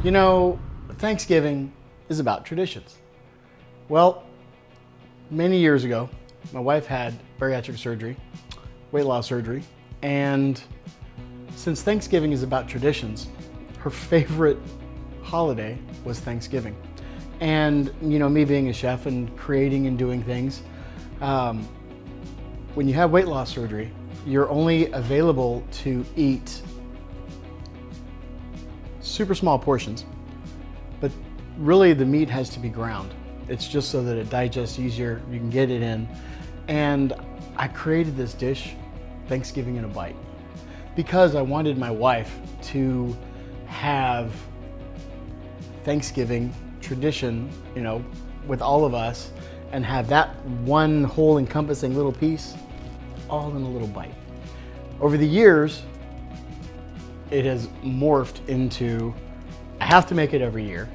You know, Thanksgiving is about traditions. Well, many years ago, my wife had bariatric surgery, weight loss surgery, and since Thanksgiving is about traditions, her favorite holiday was Thanksgiving. And you know, me being a chef and creating and doing things, when you have weight loss surgery, you're only available to eat super small portions, but really the meat has to be ground. It's just so that it digests easier, you can get it in. And I created this dish, Thanksgiving in a Bite, because I wanted my wife to have Thanksgiving tradition, you know, with all of us, and have that one whole encompassing little piece all in a little bite. Over the years, it has morphed into, I have to make it every year.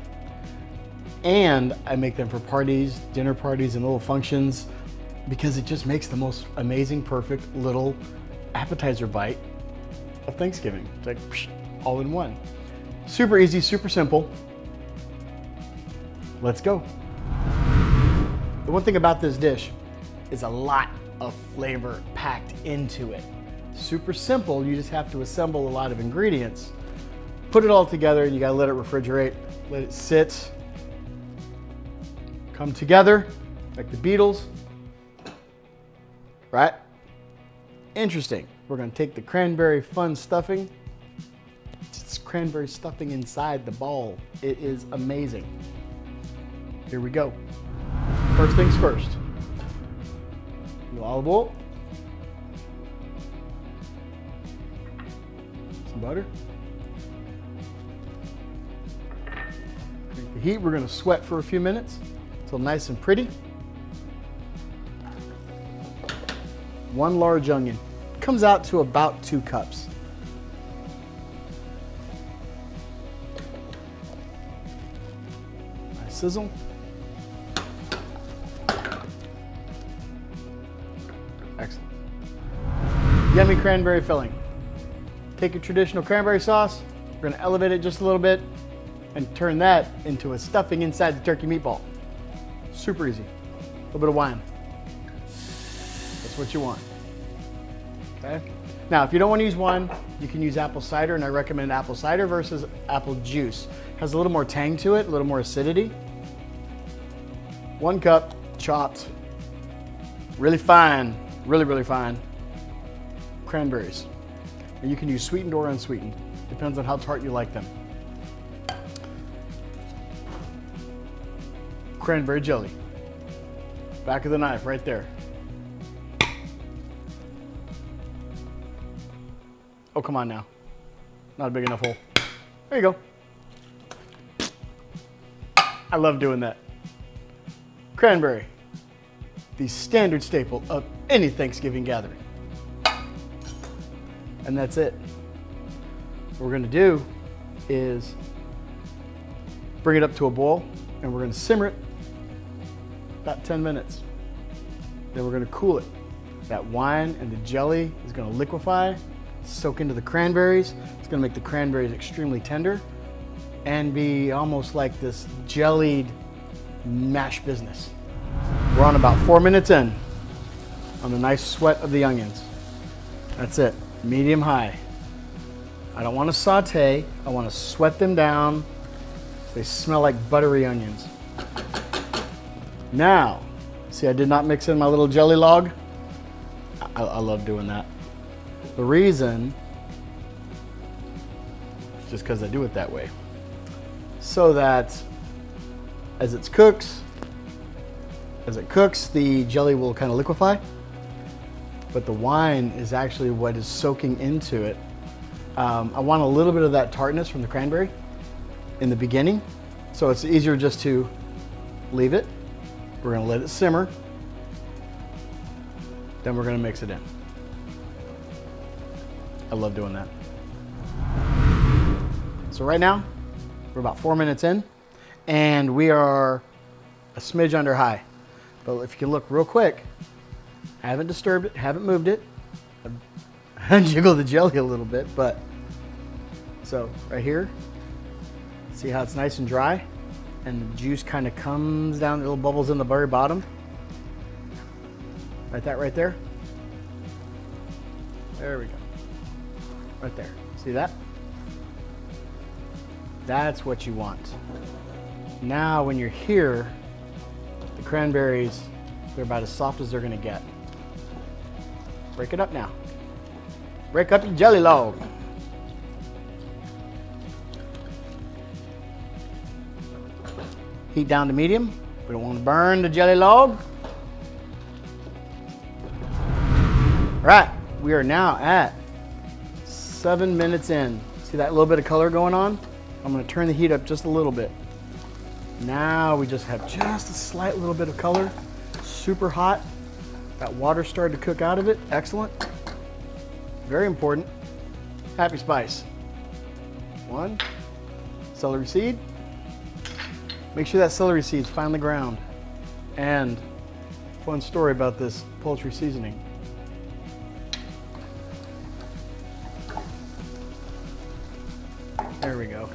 And I make them for parties, dinner parties, and little functions, because it just makes the most amazing, perfect little appetizer bite of Thanksgiving. It's like psh, all in one. Super easy, super simple. Let's go. The one thing about this dish is a lot of flavor packed into it. Super simple, you just have to assemble a lot of ingredients, put it all together, and you gotta let it refrigerate, let it sit, come together like the Beatles, right? Interesting. We're gonna take the cranberry fun stuffing. It's cranberry stuffing inside the ball. It is amazing. Here we go. First things first. A little olive oil. Some butter. Crank the heat. We're gonna sweat for a few minutes until nice and pretty. One large onion. Comes out to about 2 cups. Nice sizzle. Excellent. Yummy cranberry filling. Take your traditional cranberry sauce, we're gonna elevate it just a little bit and turn that into a stuffing inside the turkey meatball. Super easy. A little bit of wine. That's what you want. Okay? Now, if you don't want to use wine, you can use apple cider, and I recommend apple cider versus apple juice. It has a little more tang to it, a little more acidity. 1 cup chopped, really fine, really fine cranberries. And you can use sweetened or unsweetened. Depends on how tart you like them. Cranberry jelly. Back of the knife right there. Oh, come on now. Not a big enough hole. There you go. I love doing that. Cranberry, the standard staple of any Thanksgiving gathering. And that's it. What we're gonna do is bring it up to a boil, and we're gonna simmer it about 10 minutes. Then we're gonna cool it. That wine and the jelly is gonna liquefy, soak into the cranberries. It's gonna make the cranberries extremely tender and be almost like this jellied mash business. We're on about 4 minutes in on the nice sweat of the onions. That's it, medium high. I don't wanna saute, I wanna sweat them down so they smell like buttery onions. Now, see, I did not mix in my little jelly log. I love doing that. The reason is just because I do it that way. So that as it cooks, the jelly will kind of liquefy, but the wine is actually what is soaking into it. I want a little bit of that tartness from the cranberry in the beginning, so it's easier just to leave it. We're gonna let it simmer, then we're gonna mix it in. I love doing that. So right now, we're about 4 minutes in, and we are a smidge under high. But if you can look real quick, I haven't disturbed it, haven't moved it. I jiggle the jelly a little bit, but so right here, See how it's nice and dry? And the juice kind of comes down, little bubbles in the very bottom. Like that right there. There we go. Right there. See that? That's what you want. Now when you're here, the cranberries, they're about as soft as they're gonna get. Break it up now. Break up your jelly log. Heat down to medium. We don't want to burn the jelly log. All right, we are now at 7 minutes in. See that little bit of color going on? I'm going to turn the heat up just a little bit. Now we just have just a slight little bit of color. Super hot. That water started to cook out of it. Excellent. Very important. Happy spice. 1. Celery seed. Make sure that celery seed's finely ground. And fun story about this poultry seasoning. There we go.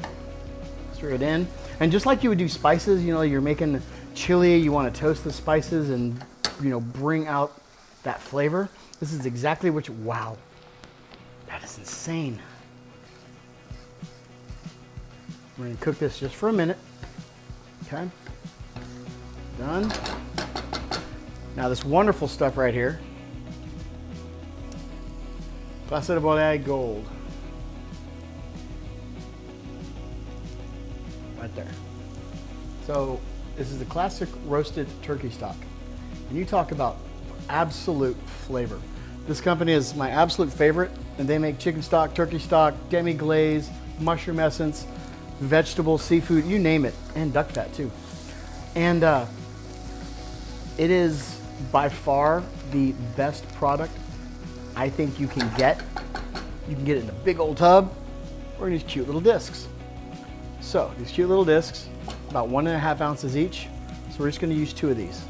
Stir it in. And just like you would do spices, you know, you're making chili, you want to toast the spices and, you know, bring out that flavor. This is exactly what you, wow. That is insane. We're going to cook this just for a minute. Okay. Done. Now this wonderful stuff right here. Placide Boulet Gold. Right there. So this is the classic roasted turkey stock. And you talk about absolute flavor. This company is my absolute favorite, and they make chicken stock, turkey stock, demi-glaze, mushroom essence, vegetables, seafood, you name it, and duck fat too. And it is by far the best product I think you can get. You can get it in a big old tub or in these cute little discs. So these cute little discs, about 1.5 ounces each. So we're just going to use 2 of these.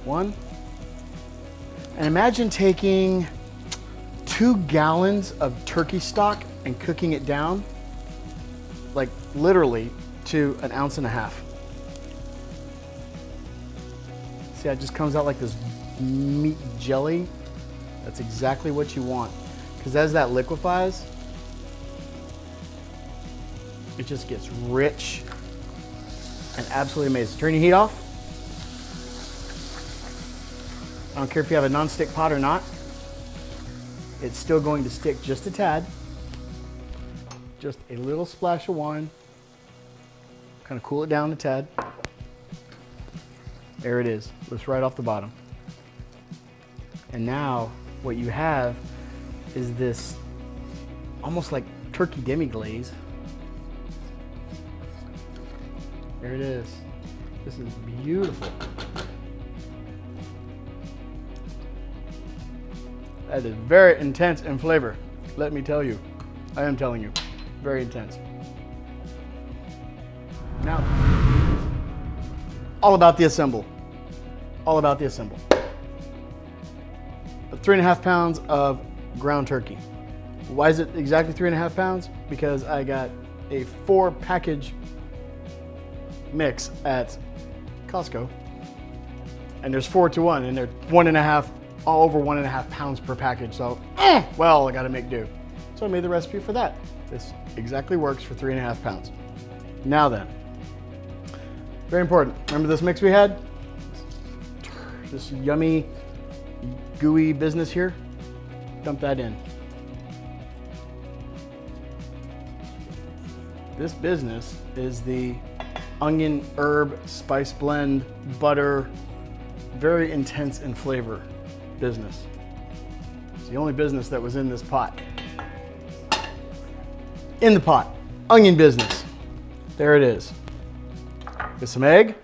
1. And imagine taking 2 gallons of turkey stock and cooking it down, like literally to 1.5 ounces. See how it just comes out like this meat jelly? That's exactly what you want. Because as that liquefies, it just gets rich and absolutely amazing. Turn your heat off. I don't care if you have a non-stick pot or not. It's still going to stick just a tad. Just a little splash of wine. Kind of cool it down a tad. There it is. Lifts right off the bottom. And now what you have is this almost like turkey demi-glaze. There it is. This is beautiful. That is very intense in flavor. Let me tell you. I am telling you. Very intense. Now, all about the assemble. All about the assemble. 3.5 pounds of ground turkey. Why is it exactly 3.5 pounds? Because I got a 4-package mix at Costco, and there's 4 to 1, and they're 1.5, all over 1.5 pounds per package. So, well, I got to make do. So I made the recipe for that. This exactly works for 3.5 pounds. Now then, very important. Remember this mix we had? This yummy, gooey business here? Dump that in. This business is the onion, herb, spice blend, butter, very intense in flavor business. It's the only business that was in this pot. In the pot, onion business. There it is. Get some egg.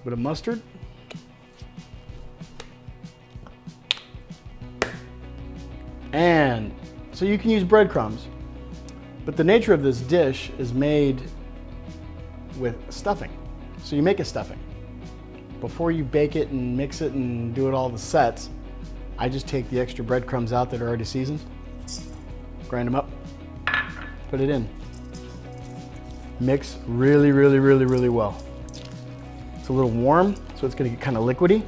Bit of mustard. And so you can use breadcrumbs, but the nature of this dish is made with stuffing. So you make a stuffing. Before you bake it and mix it and do it all the sets, I just take the extra breadcrumbs out that are already seasoned. grind them up, put it in. Mix really, really, really, really well. It's a little warm, so it's gonna get kind of liquidy.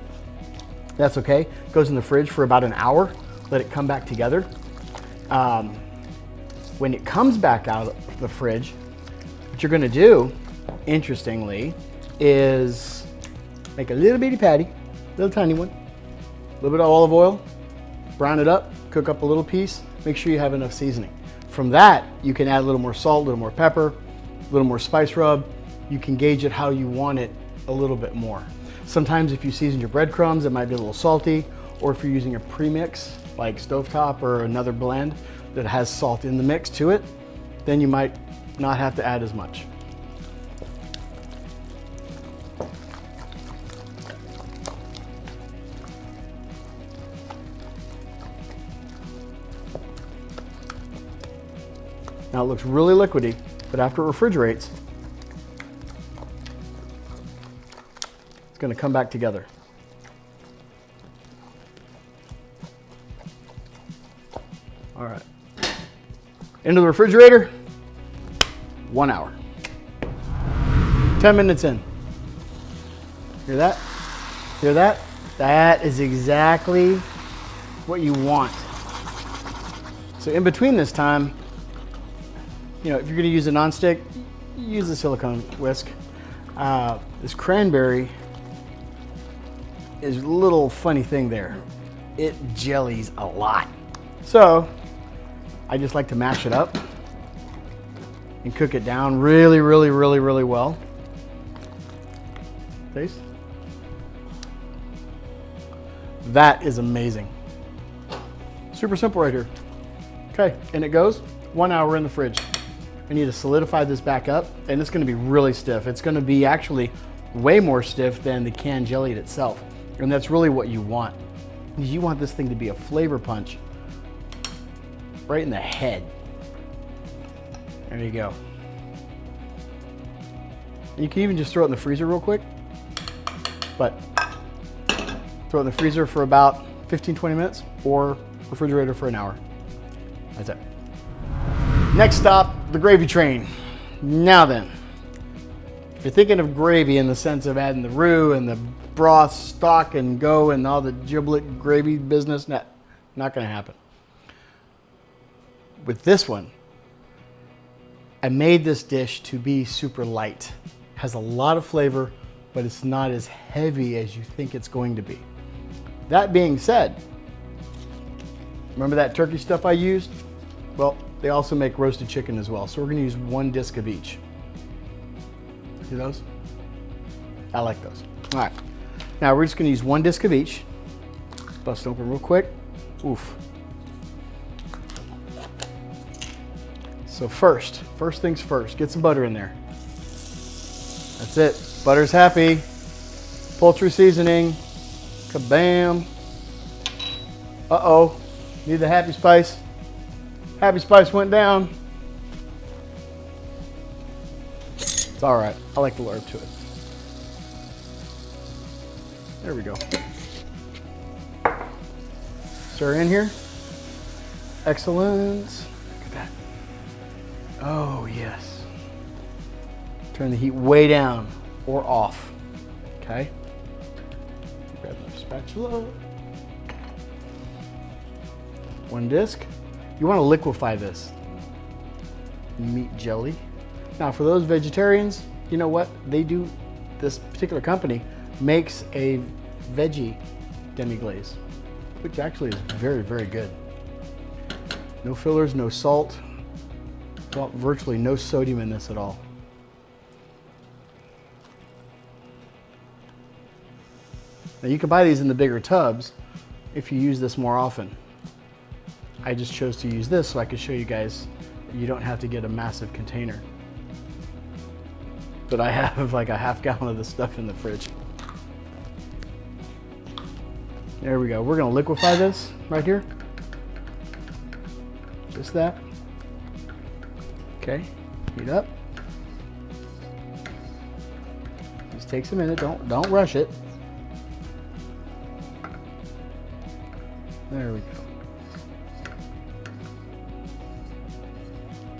That's okay. Goes in the fridge for about an hour. Let it come back together. When it comes back out of the fridge, what you're gonna do, interestingly, is make a little bitty patty, little tiny one, a little bit of olive oil, brown it up, cook up a little piece, make sure you have enough seasoning. From that, you can add a little more salt, a little more pepper, a little more spice rub. You can gauge it how you want it a little bit more. Sometimes if you season your breadcrumbs, it might be a little salty, or if you're using a premix like stovetop or another blend that has salt in the mix to it, then you might not have to add as much. Now it looks really liquidy, but after it refrigerates, it's going to come back together. All right. Into the refrigerator, 1 hour. 10 minutes in. Hear that? Hear that? That is exactly what you want. So in between this time, you know, if you're going to use a nonstick, use a silicone whisk. This cranberry is a little funny thing there. It jellies a lot. So I just like to mash it up and cook it down really, really, really, really well. Taste. That is amazing. Super simple right here. Okay, and it goes 1 hour in the fridge. I need to solidify this back up, and it's going to be really stiff. It's going to be actually way more stiff than the canned jelly itself, and that's really what you want. You want this thing to be a flavor punch right in the head. There you go. You can even just throw it in the freezer real quick, but throw it in the freezer for about 15-20 minutes or refrigerator for an hour. That's it. Next stop, the gravy train. Now then, if you're thinking of gravy in the sense of adding the roux and the broth, stock and go and all the giblet gravy business, not gonna happen. With this one, I made this dish to be super light. Has a lot of flavor, but it's not as heavy as you think it's going to be. That being said, remember that turkey stuff I used? Well, they also make roasted chicken as well. So we're gonna use 1 disc of each. See those? I like those. All right, now we're just gonna use 1 disc of each. Bust open real quick. Oof. So first things first, get some butter in there. That's it, butter's happy. Poultry seasoning, kabam. Uh-oh, need the happy spice. Happy spice went down. It's all right, I like the herb to it. There we go. Stir in here. Excellent. Look at that. Oh, yes. Turn the heat way down or off. Okay. Grab another spatula. 1 disc. You want to liquefy this meat jelly. Now, for those vegetarians, you know what they do? This particular company makes a veggie demi-glaze, which actually is very, very good. No fillers, no salt, well, virtually no sodium in this at all. Now you can buy these in the bigger tubs if you use this more often. I just chose to use this so I could show you guys you don't have to get a massive container. But I have like a half gallon of this stuff in the fridge. There we go. We're gonna liquefy this right here. Just that. Okay, heat up. Just takes a minute, don't rush it. There we go.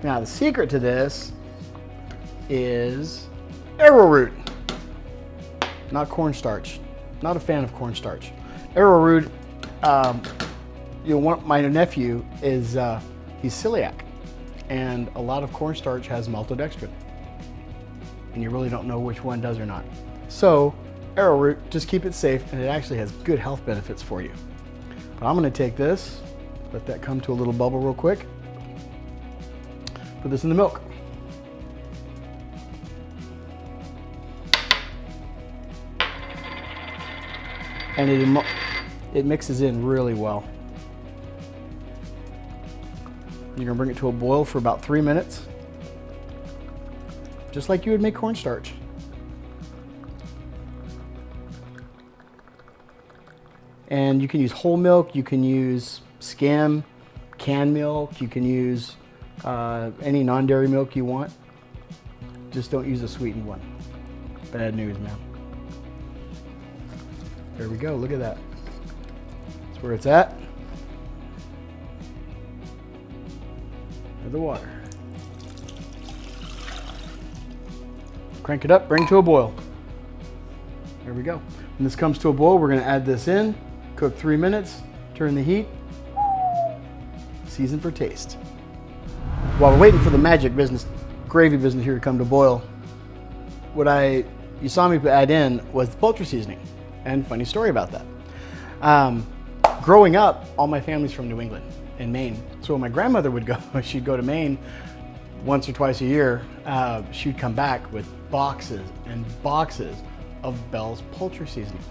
Now the secret to this is arrowroot, not cornstarch. Not a fan of cornstarch. Arrowroot, my nephew is, he's celiac, and a lot of cornstarch has maltodextrin, and you really don't know which one does or not. So arrowroot, just keep it safe, and it actually has good health benefits for you. But I'm gonna take this, let that come to a little bubble real quick. Put this in the milk. And it mixes in really well. You're gonna bring it to a boil for about 3 minutes, just like you would make cornstarch. And you can use whole milk, you can use skim, canned milk, you can use any non-dairy milk you want. Just don't use a sweetened one. Bad news, man. There we go, look at that. That's where it's at. There's the water. Crank it up, bring to a boil. There we go. When this comes to a boil, we're gonna add this in, cook 3 minutes, turn the heat, season for taste. While we're waiting for the magic business, gravy business here to come to boil, you saw me add in was the poultry seasoning. And funny story about that. Growing up, all my family's from New England in Maine. So when my grandmother would go, she'd go to Maine once or twice a year, she'd come back with boxes and boxes of Bell's poultry seasoning.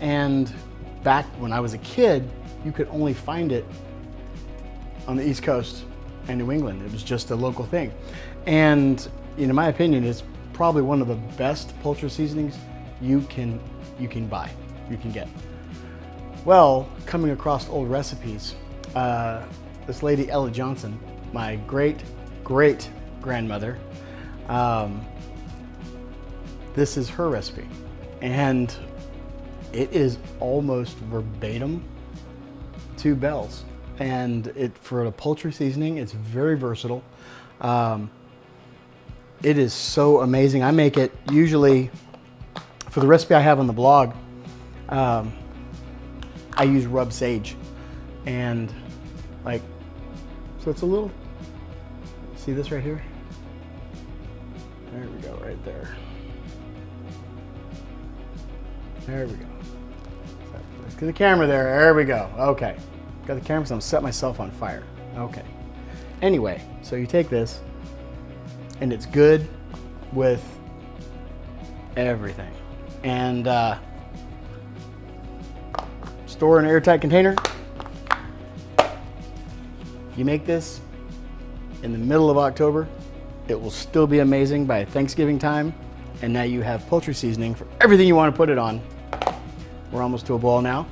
And back when I was a kid, you could only find it on the East Coast and New England. It was just a local thing. And in my opinion, it's probably one of the best poultry seasonings you can buy, you can get. Well, coming across old recipes, this lady, Ella Johnson, my great grandmother, this is her recipe. And it is almost verbatim to Bell's. And for a poultry seasoning, it's very versatile. It is so amazing. I make it usually, for the recipe I have on the blog, I use rub sage. And so it's a little, see this right here? There we go, right there. There we go. Let's get the camera there, there we go, okay. Got the camera, so I'm set myself on fire. Okay. Anyway, so you take this, and it's good with everything. And store in an airtight container. You make this in the middle of October, it will still be amazing by Thanksgiving time. And now you have poultry seasoning for everything you want to put it on. We're almost to a boil now.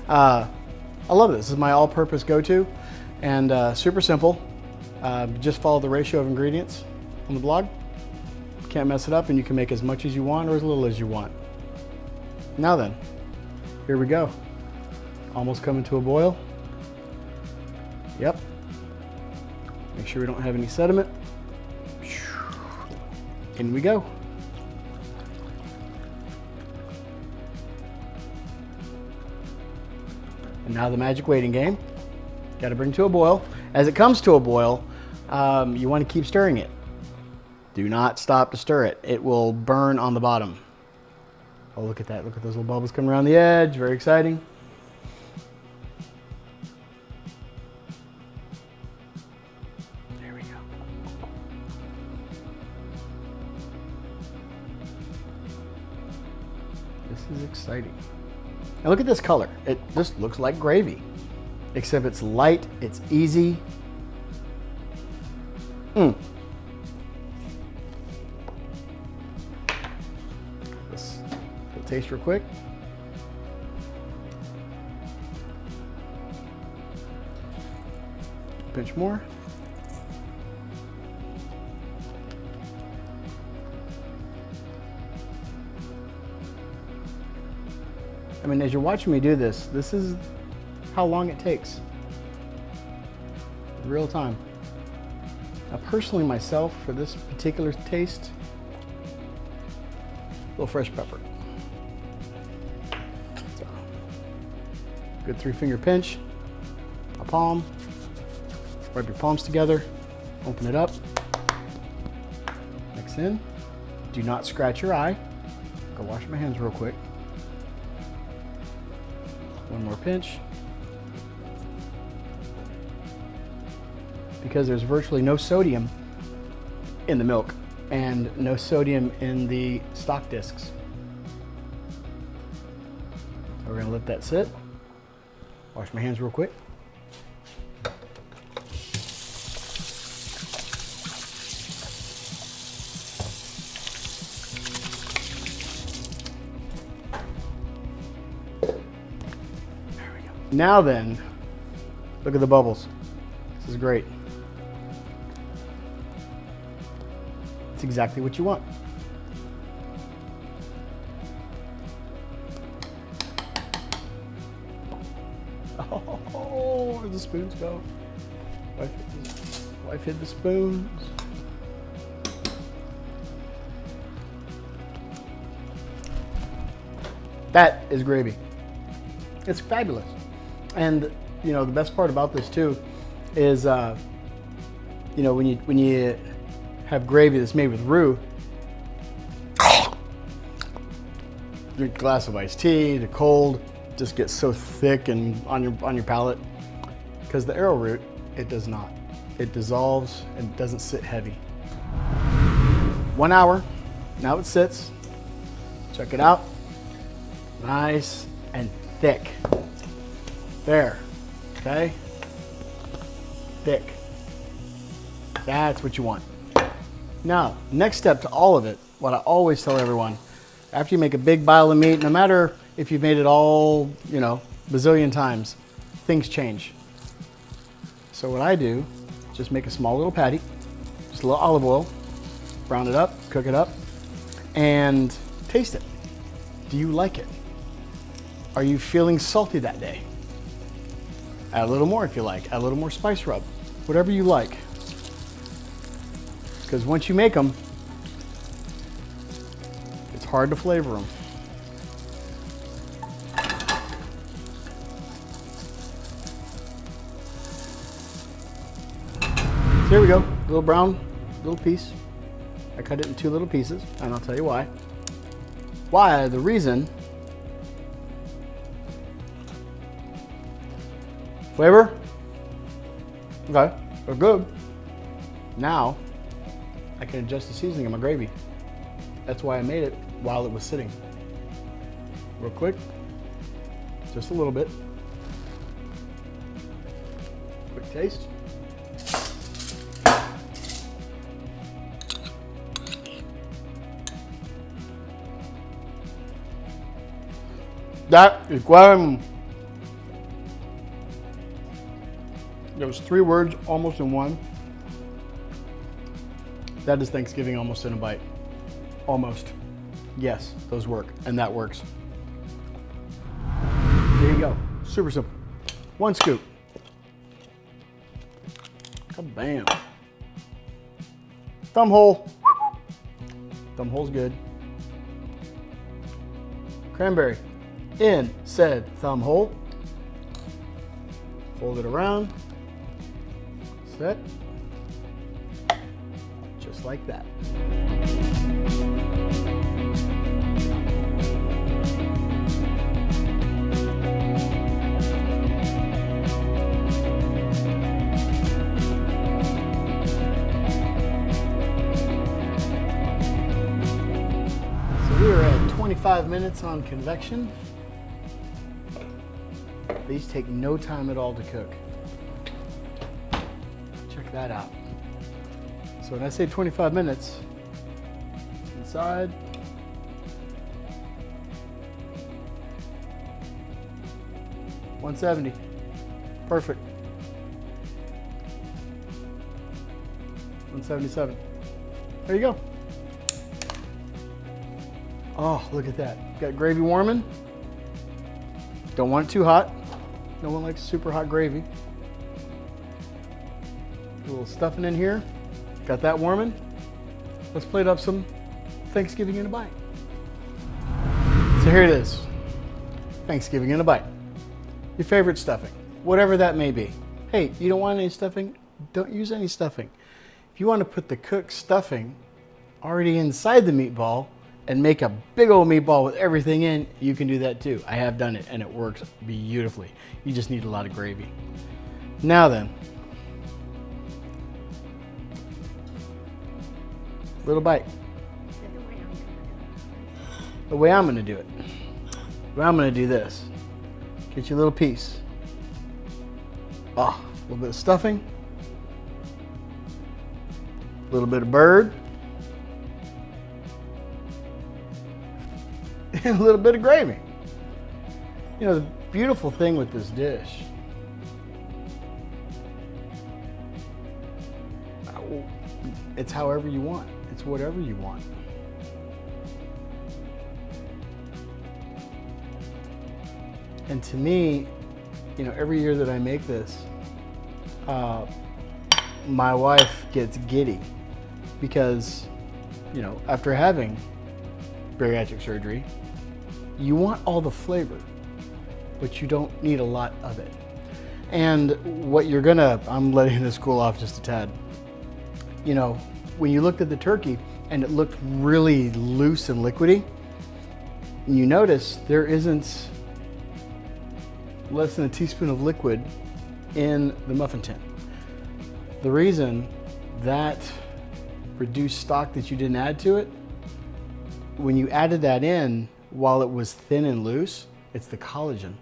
I love this. This is my all-purpose go-to, and super simple. Just follow the ratio of ingredients on the blog. Can't mess it up, and you can make as much as you want or as little as you want. Now then, here we go. Almost coming to a boil. Yep. Make sure we don't have any sediment. In we go. And now the magic waiting game. Got to bring to a boil. As it comes to a boil, you want to keep stirring it. Do not stop to stir it. It will burn on the bottom. Oh, look at that. Look at those little bubbles coming around the edge. Very exciting. There we go. This is exciting. Now look at this color. It just looks like gravy, except it's light, it's easy. Let's taste real quick. Pinch more. I mean, as you're watching me do this, this is how long it takes. Real time. Now personally myself, for this particular taste, a little fresh pepper. So, good 3-finger pinch, a palm, rub your palms together, open it up, mix in. Do not scratch your eye. Go wash my hands real quick. One more pinch. Because there's virtually no sodium in the milk and no sodium in the stock discs. So we're gonna let that sit. Wash my hands real quick. There we go. Now then, look at the bubbles. This is great. It's exactly what you want. Oh, where'd the spoons go? Wife hid the spoons. That is gravy. It's fabulous. And you know, the best part about this too is, you know, when you have gravy that's made with roux, drink a glass of iced tea, the cold just gets so thick and on your palate. Because the arrowroot, it does not. It dissolves and doesn't sit heavy. 1 hour, now it sits. Check it out. Nice and thick. There, okay? Thick. That's what you want. Now, next step to all of it, what I always tell everyone, after you make a big pile of meat, no matter if you've made it all, you know, bazillion times, things change. So what I do, just make a small little patty, just a little olive oil, brown it up, cook it up, and taste it. Do you like it? Are you feeling salty that day? Add a little more if you like, add a little more spice rub, whatever you like. Because once you make them, it's hard to flavor them. So here we go, little brown, little piece. I cut it in 2 little pieces, and I'll tell you why. Why? The reason. Flavor? Okay, they're good. Now, I can adjust the seasoning of my gravy. That's why I made it while it was sitting. Real quick, just a little bit. Quick taste. That is what there was 3 words almost in one. That is Thanksgiving almost in a bite. Almost. Yes, those work, and that works. There you go. Super simple. 1 scoop. Bam. Thumb hole. Thumb hole's good. Cranberry in said thumb hole. Fold it around. Set. Just like that. So we are at 25 minutes on convection. These take no time at all to cook. Check that out. So when I say 25 minutes, inside, $170. Perfect. $177. There you go. Oh, look at that. Got gravy warming. Don't want it too hot. No one likes super hot gravy. A little stuffing in here. Got that warming? Let's plate up some Thanksgiving in a bite. So here it is. Thanksgiving in a bite. Your favorite stuffing, whatever that may be. Hey, you don't want any stuffing? Don't use any stuffing. If you want to put the cooked stuffing already inside the meatball and make a big old meatball with everything in, you can do that too. I have done it and it works beautifully. You just need a lot of gravy. Now then, little bite. The way I'm gonna do it. The way I'm gonna do this. Get you a little piece. Oh, a little bit of stuffing. A little bit of bird. And a little bit of gravy. You know, the beautiful thing with this dish, it's however you want. It's whatever you want. And to me, you know, every year that I make this, my wife gets giddy because, you know, after having bariatric surgery, you want all the flavor, but you don't need a lot of it. And what you're gonna, I'm letting this cool off just a tad. You know, when you looked at the turkey and it looked really loose and liquidy, you notice there isn't less than a teaspoon of liquid in the muffin tin. The reason that reduced stock that you didn't add to it, when you added that in while it was thin and loose, it's the collagen.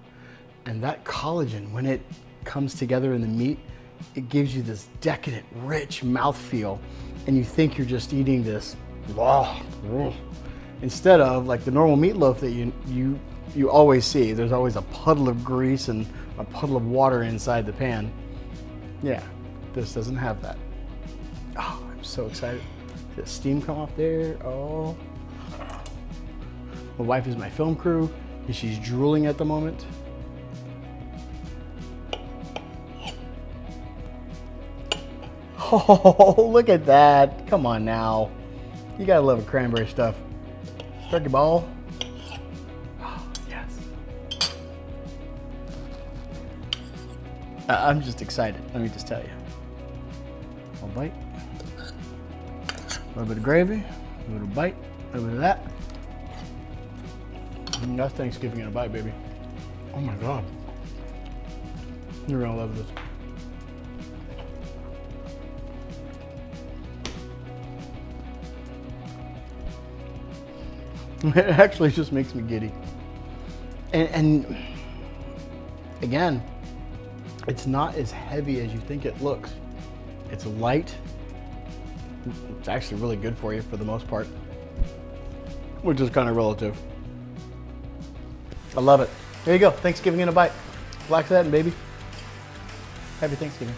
And that collagen, when it comes together in the meat, it gives you this decadent, rich mouthfeel, and you think you're just eating this instead of like the normal meatloaf that you always see. There's always a puddle of grease and a puddle of water inside the pan. Yeah, this doesn't have that. Oh, I'm so excited. See the steam come off there. Oh. My wife is my film crew and she's drooling at the moment. Oh, look at that. Come on now. You gotta love a cranberry stuff. Turkey ball. Oh, yes. I'm just excited, let me just tell you. I'll bite. A little bit of gravy, a little bite, a little bit of that. And that's Thanksgiving in a bite, baby. Oh my God. You're gonna love this. It actually just makes me giddy. And again, it's not as heavy as you think it looks. It's light. It's actually really good for you for the most part, which is kind of relative. I love it. There you go, Thanksgiving in a bite. Black satin, baby. Happy Thanksgiving.